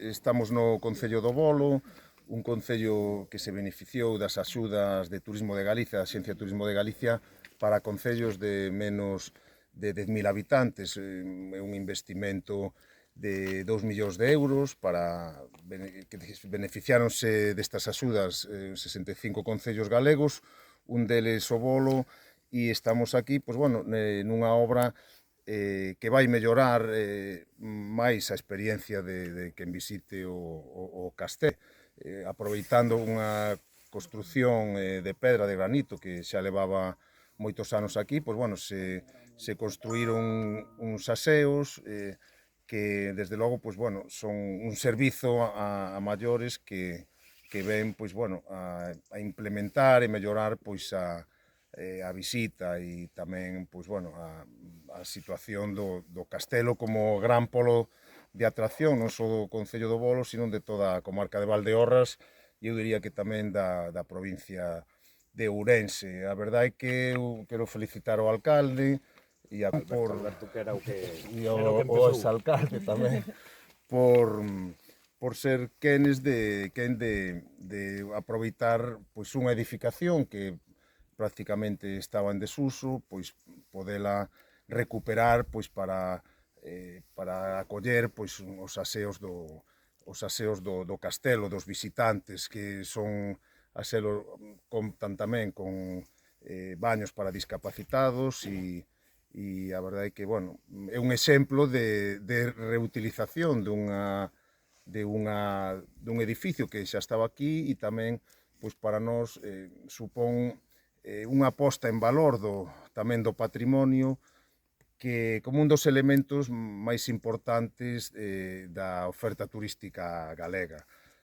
estamos no Concello do Bolo, un concello que se beneficiou das axudas de Turismo de Galicia, da Axencia de Turismo de Galicia, para concellos de menos de 10.000 habitantes. É un investimento de 2 millóns de euros que beneficiáronse destas axudas 65 concellos galegos, un deles o Bolo, e estamos aquí, pois, bueno, nunha obra que vai mellorar máis a experiencia de quen visite o castelo, aproveitando unha construción de pedra de granito que xa levaba moitos anos aquí, pois, bueno, se construíron uns aseos que, desde logo, pois, bueno, son un servizo a maiores que ven, pois, bueno, a implementar e mellorar, pois, a visita e tamén, pois, bueno, a situación do castelo como gran polo de atracción, non só do Concello do Bolo, sino de toda a comarca de Valdeorras, e eu diría que tamén da provincia de Ourense. A verdade é que eu quero felicitar ao alcalde e Alberto, que era o que o empezou. exalcalde tamén por ser quen de aproveitar, pois, unha edificación que prácticamente estaba en desuso, pois podela recuperar, pois, para acoller, pois, os aseos do castelo, dos visitantes, que son aseos contan tamén con baños para discapacitados e a verdade é que, bueno, é un exemplo de reutilización dun edificio que xa estaba aquí, e tamén, pois, para nós supón unha posta en valor tamén do patrimonio, que como un dos elementos máis importantes da oferta turística galega.